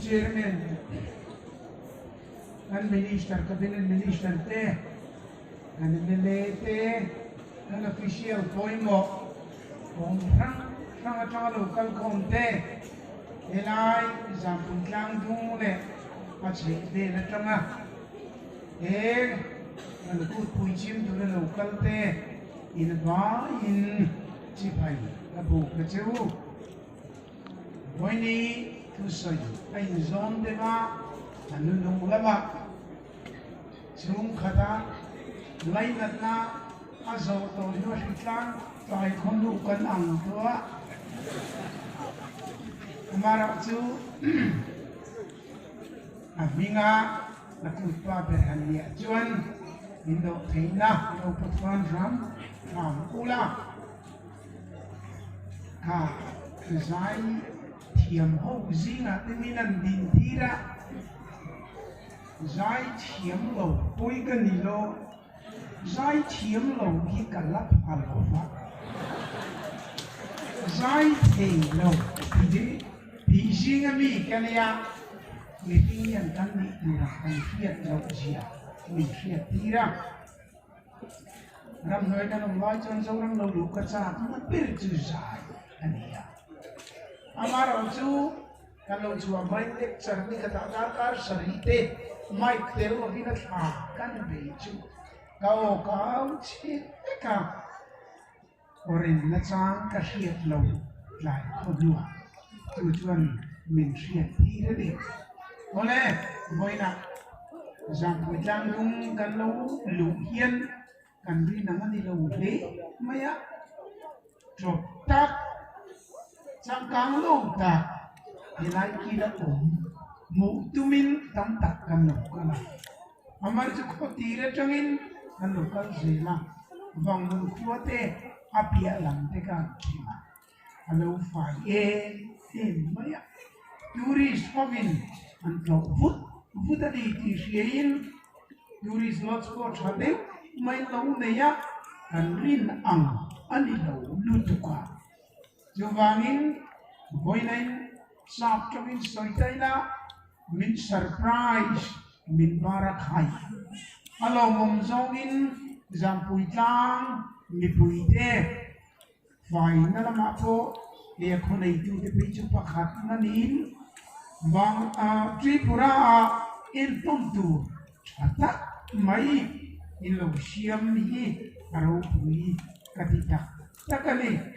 chairman, and minister, cabinet minister te, and milete, and official poimo, kung sang local konte, elai zampun lang dune, at si de na tanga, and good puichim to the local te, in ba in chipai, a book na chew. When he to say, I zone the ma, and no lava, Zoom Kata, Line at na, Azo to Yoshitlan, by Kondu Kan Angua, Maratsu, Avinga, the Kupa Behania, Juan, Indo Tina, no Putman from Ula, Ha, design. Thiam ho zinga teminan bintira zai thiam lo poi ganilo zai thiam lo hi kalap alova zai thei lo di zinga mi kania mi pingan kan ni tira kan fiat lo zia mi fiat tira ram noi kan lo chon so ram lo lu ka cha ma pir chu zai ania Amar tu kalau tu amai lecture ni kata kar sarite mai telu abina kan beju kau cika orin na chang ka hiat lo lai khodua tu chuan min hiat ti re ole boina jang pujang lung kan lo lu hian kan ri nang ani lo le maya drop tak Sang kang lo ta nilai kita mu tumin tam tak kan lo kana amar chu ko tire tangin kan lo kan zela bang mun kuate apia lam te ka kima alo fa maya tourist hovin an lo vut adi ti shein tourist lots ko chade mai lo ne ya kan rin ang ani lo lutuka Jovangin, boinain, sap chawin soitaina, min surprise, min barakai. Alo momzongin, zampuitang, mi puite. Fai na lama po, liya ko na ito de pecho pakat nanin, bang Tripura il punto, atak mai ilo siyam ni araw pui katitak. Takali.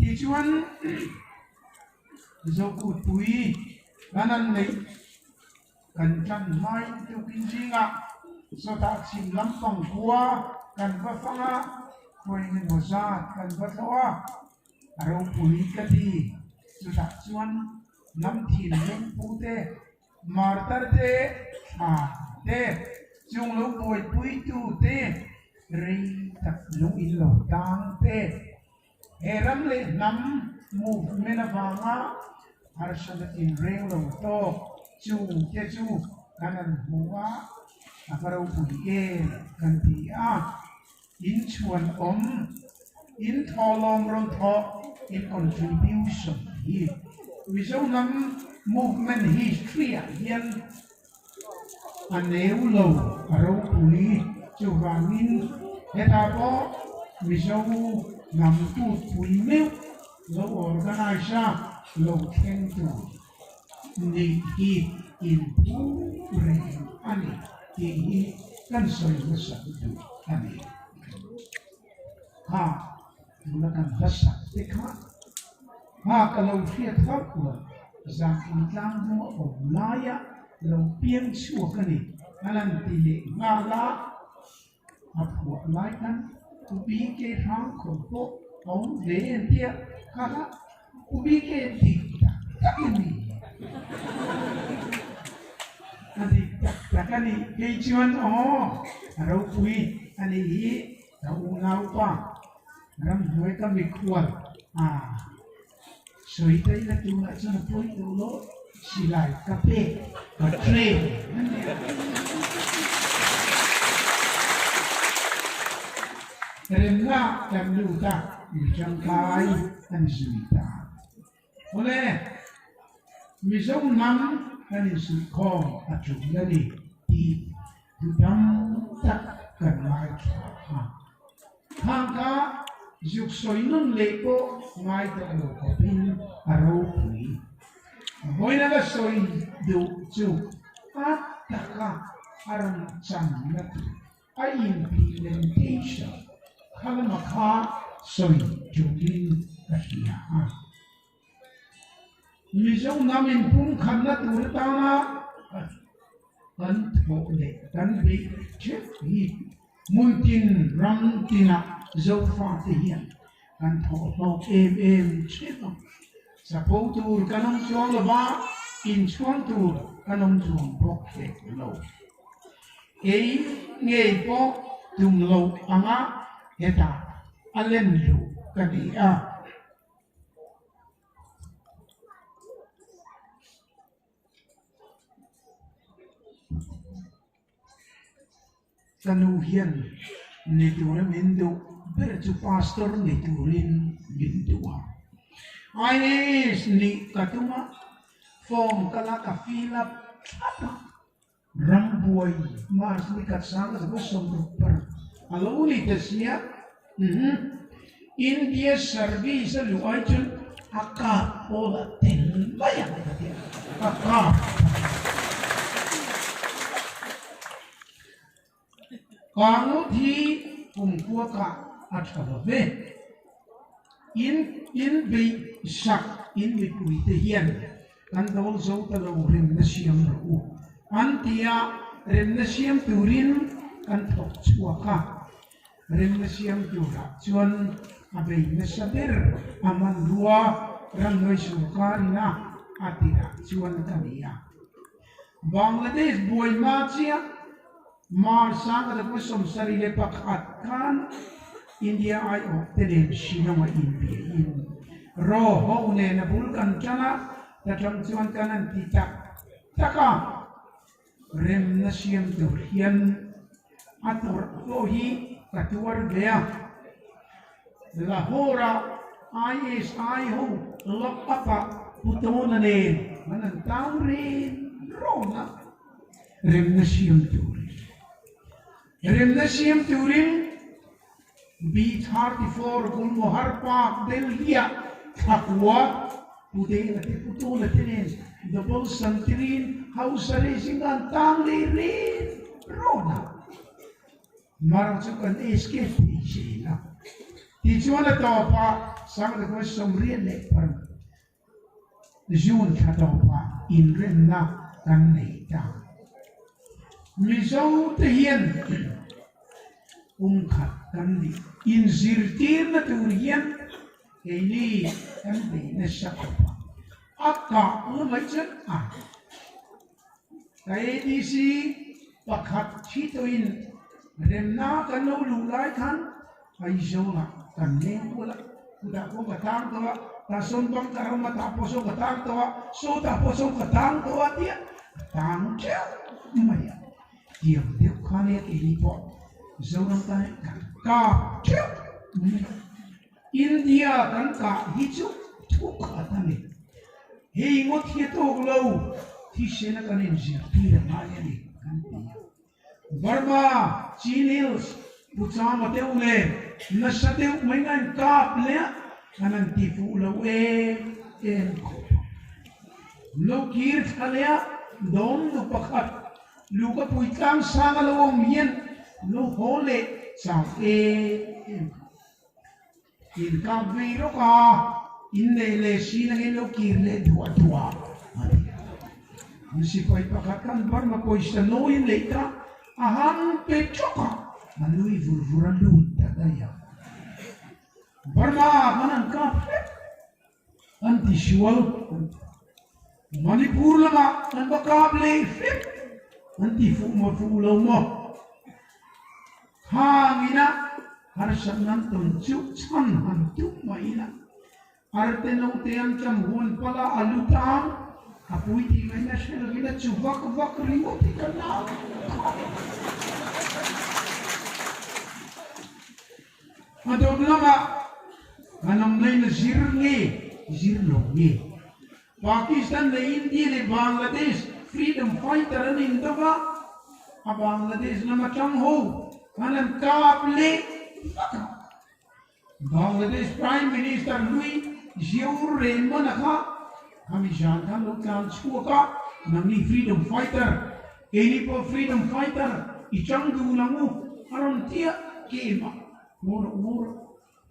Tijuan zoku pui nanan nei kan chan mai tu kinjinga so ta chim lampang kwa kan ba fanga koi ni moza kan ba thawa aro pui kati so ta chuan nam thin leng pu te martar te te chung lo pui tu te rei tak lu in lo tang te Eram le nam movement avanga harsha in ring lo to ke chu kanan huwa akarau pudi kantia in chuan in tholong ron tho in contribution hi wiso nam movement history hian aneu lo arau pudi chu wangin eta po wiso Nam tu pui meu lo organize lo kento ni hi in pu re ani hi kan soi lo sa tu ani ha lo kan basa te ha kalau fiat fakwa za kitlang mo o laya lo piang chu kani alan tile ngala apua lai kan ubi ke hang ko ông để anh tia kala ubi ke ti tak ini nanti tak kani ke cuman rau pui ani hi rau ngau pa ram hoi ka mi kual soi tai la tu na chana pui tu lo silai kape ka train Karena yang luta dijangkai dan cerita. Oleh mi zong nam ani su khom a chu ni ti du dam tak kan mai ha hang ka juk soi nun le ko ngai ta lo ko pin a ro pui boy na la soi du chu a ta ka aram cham na tu a implementation khala ma kha soi chu lin ka hiya ha mi zong nam in pum khan na tur ta na kan tho le kan bi che hi mun tin ram tina zo fa te hian kan tho em che no sa po tur kanong chuang la ba in chuang tur kanong chuang bok te lo ei ngei po tum lo anga eta alen lu kani a kanu hian ni tura mindu ber chu pastor ni turin minduwa ai ni katuma form kala ka fill up apa rambuai mas ni katsang sa som per alo ni tesia India service lu ajun aka ola ten bayang aka Kanu thi kumkua ka athawe in bi sak in bi kui te hian kan dol zo ta lo rim na siam ro antia rim na siam turin kan thok chua ka rim na siam tura chuan abei na saber aman ruwa ran noi su ka ina atira chuan kania Bangladesh boy ma chia Mar sang ada kusum sari lepak kan India ai of telen sinoma India in ro ho ne na bulkan kana dalam cuan kanan titak taka rem nasiam durian atur lohi katuar bea lahora ai ho lok apa putona ne manan taurin rona rem nasiam durian Remnasiam turin B34 Gulmohar Park Delhi Takwa today na puto na tinin double santirin house racing ang tangli rin rona marasukan escape sila tijuan na to pa sang na ko somrian le par June ka to pa in ren na kan nei ta Miso tehian ungkat kan in zirtir na turian ini kan na sakapa akka macam kaya di si pakat chitoin remna kan no lulai kan ay zola kan ne wala kuda ko katang tawa tason bang karong matapos o katang tawa so tapos o katang tawa dia katang siya maya Diam kali ini po, zoran tayo ka India kan ka hiju tuk atani. Hei ngot hito glow, tisena kanin siya tira maya ni kan Burma, Chinils, putsama te ule, nasa te umengan kap le, kanan tifu ulaw ko. Lokir kalya, don lupakat. Luka puitang sama lawang miyan lo hole sa in kabiro ka in le sinang lo kirle dua musipay pakakan bar makoy sa noin letra ahan pechoka malui vurvuran luit tataya barma manan kape anti-shual Manipur lama nan bakable fit nanti fumo hangina harsan nantun chan hantu maina arte no team cam hun pala alutang apui di mana shel gina chubak remote kana adog lama anam lain zirnge Pakistan le India le Bangladesh freedom fighter an indawa a Bangladesh na machang ho kanan kap le Bangladesh Prime Minister Louis Ziaur Rahman ka kami jantan lokal chuka namni freedom fighter ini po freedom fighter ichang du langu aron tia kema mor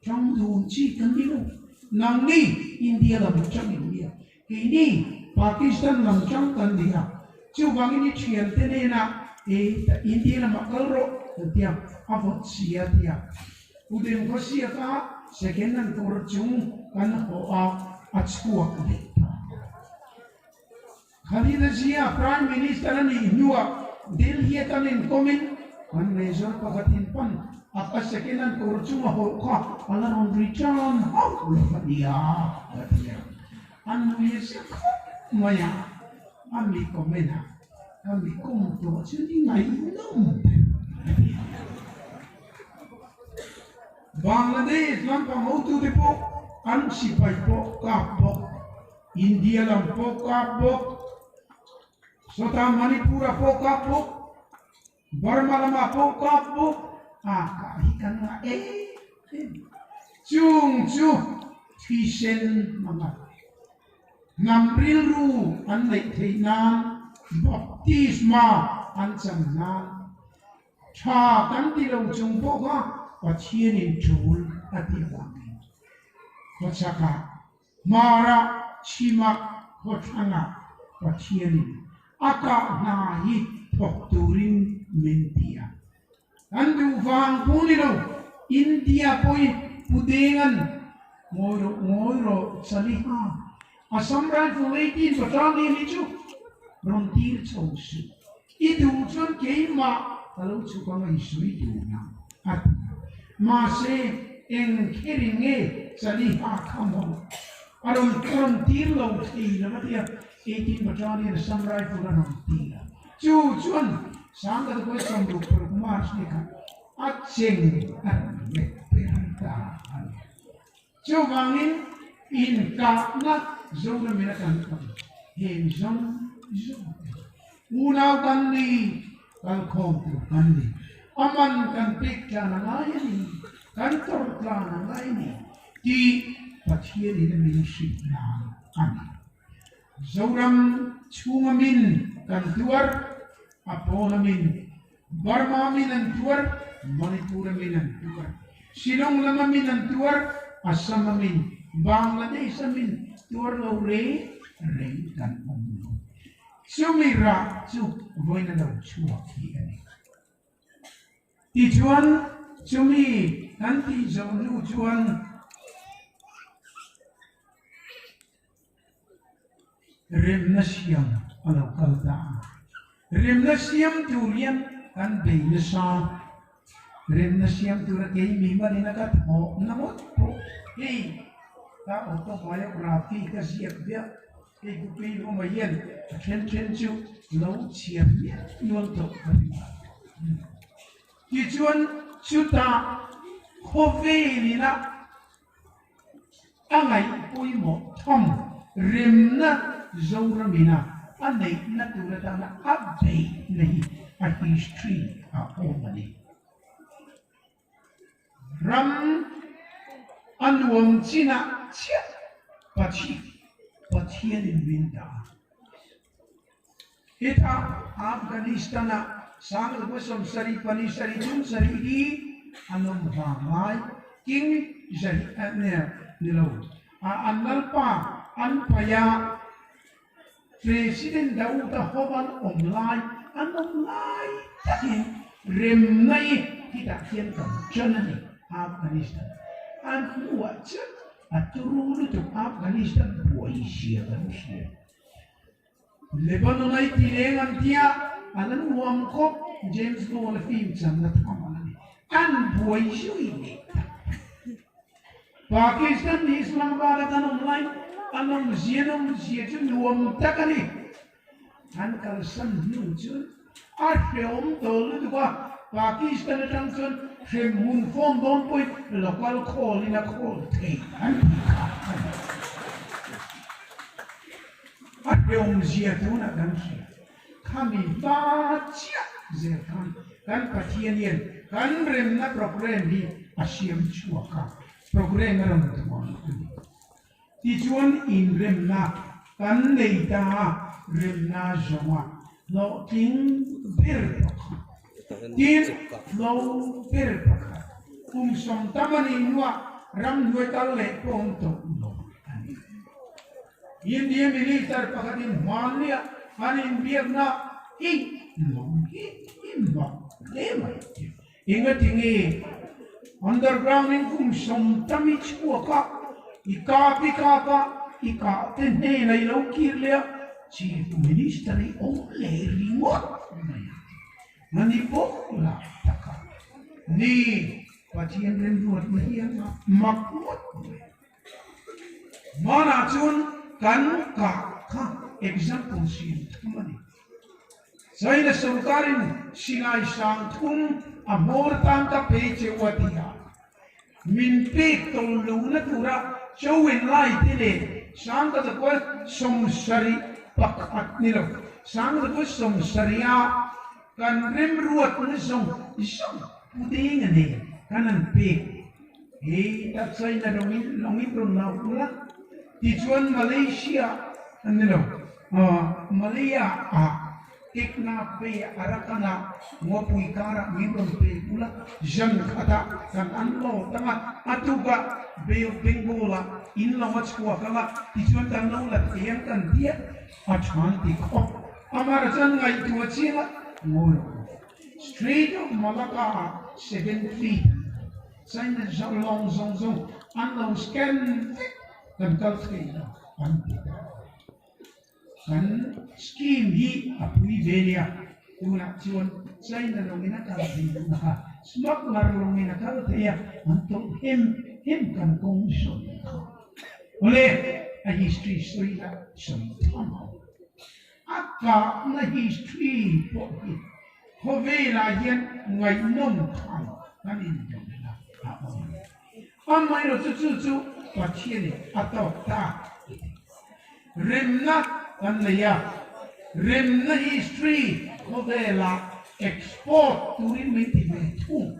chang du chi kandilu namni India la buchang India ini Pakistan lam chang kandia chu bang ini chian tenena India la makalro tia avot sia tia udem ko sia ka second and third chung kan ho a achkuak le Khalida Zia Prime Minister ni Nuwa Delhi tanin komen kan measure pagatin pan apa second and third chung ho ka alan return out dia anu yes maya ami komena ami kumto chini ngai nom Bangladesh lampang auto depo an sipai po kapok India lampo kapok Sota Manipura po kapok Burma lama po kapok kahikan nga chung Tisen mga Namril ru an naitainan Baptisma an samnan Cha kan tilaw chung po ka Pachienin chul at iwangin. Kotsaka, mara chima kotsanga pachienin. Aka nahi pokturin mentia. Andu fang puniro, India poi pudengan moiro saliha. Asamran fu 18 battalion itu rontir chausu. Itu chun keima kalau chukang isu itu na. Masih eng keringe saliha kamu. Aron rontir lau ti nama dia 18 battalion samurai fulan rontir. Cuan sangat gue sambut perkumar sini aceng arme perintahan. Cubangin inka na zona merakan zon unau kandi kalkom kandi aman kan pikla na ngayon kantor plana ngayon di patien ini minisip na ani zoram chungamin kan tuar apo namin Burma min ang tuar Manipur min ang tuar Silong lama min ang tuar Assam min Bangladesh min tuar laure kan umno sumira su boy na daw chuak ani ti chuan sumi nanti zonu chuan rem na siyam alaw kalda rem na siyam turian kan beilasa rem na siyam turak kay mima ni nagatho namot po hey ta autobiography ka siya dia kay kupi mo mayan chen chu low siya yon to kichuan chuta khove ni na angai pui mo thom rem na zauramina anai na turata na update nahi a history a omani ram anwam china chia pathian in winter ita Afghanistan sang gusum sari pani sari jun sari di anum bamai king sari nilaw anal pa anpaya Presiden Daud Hoban online takin remnai tidak kian kamcana ni Afghanistan an huacha aturulu tu Afghanistan puisia manusia Lebanon ay tilengan dia alam huamkop James Bond film sangat aman an puisia ini Pakistan di Islamabad online anong zienum nuam takani an kalsan nujun arheom tolu dua Pakistan tangsun hemun fon don poi lokal call ina call te Yom zia tu na kan si kami baca zia kan patian yen kan rem na program di asyam chuaka program na ram tu mon ti chuan in rem na kan nei ta rem na joma lo ting bir tin lo bir som tamani nuwa ram dua kali ponto India militer pakatin mania anin Vietnam ingat ini underground ini som tamich kuaka ika tenhe na ilau kirlia chief minister ni ole ringot nani pokla taka ni patian renduat mahian makmut mana chun kan ka example sin tumani saya sungkarin sinai sang tum amor tanta peche watia min pe tolu na tura chowin lai tile sang ka ko somsari pakat nilo sang ka ko somsaria kan rem ruat na isong puding ani kanan pe tak saya na longi pronau Tujuan Malaysia, Malaya tikna pe arakana ngopui kara ngibon pe pula jan kata kan anlo tanga atuga be bengola inlo machkua kala tujuan tanau la tiang kan dia achanti ko amara jan ngai tu achila ngoi Street of Malacca 7 feet sign the long zong anlo scan dan kalskina kan scheme hi apui velia tuna cion sai na longina kal dinga smak lar longina kal teya anto him kan kong so ole a history story la so tama akka na history po ho vela yen ngai nom kan kanin dona amai ro chu pachiene atau ta remna kanaya remna history kodela export turin metimetu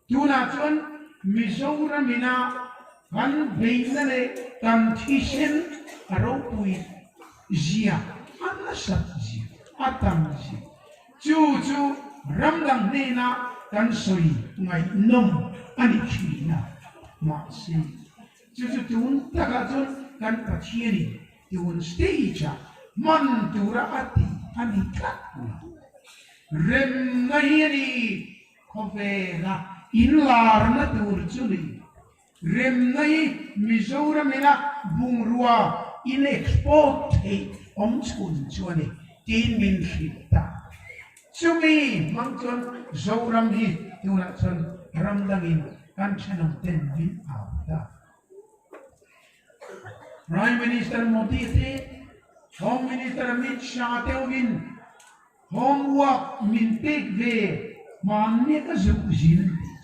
tuna chuan Mizoram mina kan beinale kan thishen aropui zia anasat zia atam zia chu ramdang nena kan soi ngai nom ani china ma si Jadi tuan tak tuan kan pacieni tuan stage mantura ati anikat rem nahiri kovela inlar na turjuli rem nahi Mizoram ina bungrua in export omchun chuani tin min shita sumi mangchun Zoram hi tuan chun ramdangin kan chanam ten min awda Prime Minister Modi थे, Home Minister Amit Shah थे उगिन, homework mintek ve मानने का ज़रूरी नहीं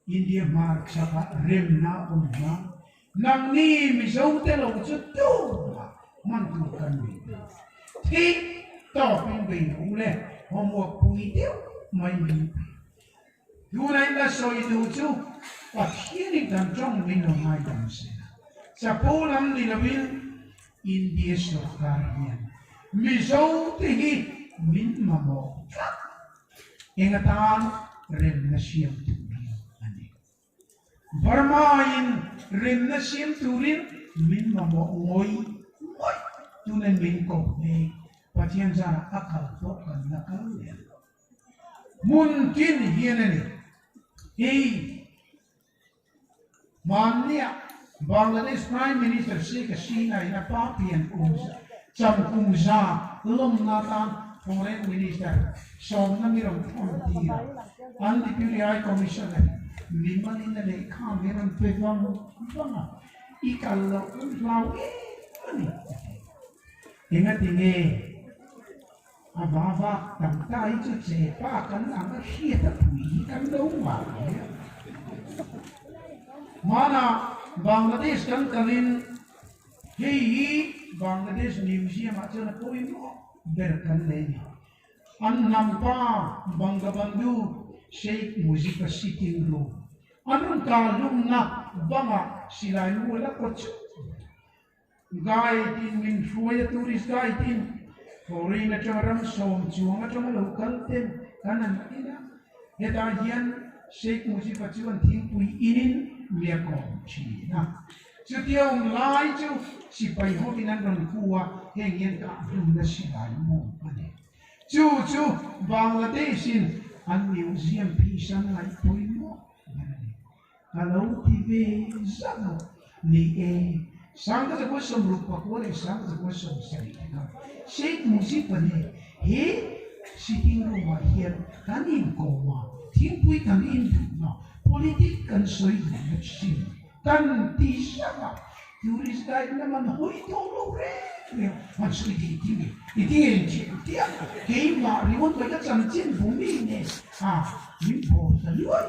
India mark saka remna umma, nangni misauते लोग चुट्टू mantu kanwi, थी टॉपिंग बे उले homework पुई देव mind Yuna ina soy duchu, pakinig dan trong minumay damsin. Sa pulam nilawin, India Sokarian. Miso tihi min mamo. Ingatan rin na siyang turin. Barmain rin na siyang turin min mamo ngoy. Tunan min ko ne patiyan sana akal to kan nakal. Mungkin hiyanani. Hey, Mania. Bangladesh Prime Minister Sheikh Hasina ina papian kumsa cham kumsa lom natan Foreign Minister som na mirong kontira andi PRI Commissioner liman ina le kameran pevang banga ikalo lau ani ingat ini abava tangta itu cepa kan anga hieta pui kan doma mana Bangladesh kan kalin hei Bangladesh Museum aja na koi mo berkan leni an nampa Bangabandhu Sheikh Mujib sitting room anun kalung na banga silai wala koch guide in min fuya tourist guide in foreign acharam som chuang achama local tem kanan ina heta hian Sheikh Mujib chuan thing pui inin miakom china chutiang lai chu sipai ho binan ron kuwa hengyen ka dum na silai mo ane chu Bangladesh in an museum pisan lai pui mo kalau tibe zano ni sang ka ko som rupa ko le sang ka ko som sai ka Sheikh Mujib ne he sitting room wa hian kanin ko ma thing pui kanin na politik kan soi na sin kan ti sama tourist guide naman hoy tolo re man sui di dia ke ma riwon ko ka cham chin bumi ne min bo sa liwai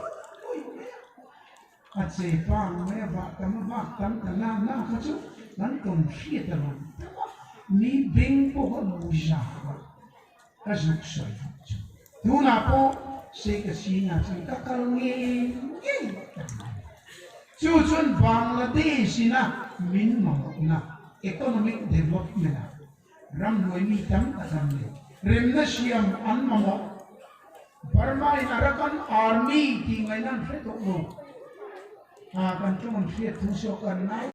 at say pang may tam kana na kacu nan kon fiat naman ni bing po ko muja kasuk soy tuna po say kasi na sa kakalungin Chun Bangladesh na min na economic development na ram loy mi tam kasamle rem na siyam an mamo Burma in Arakan army tingay nan freto mo kan cuman fiat tusok kan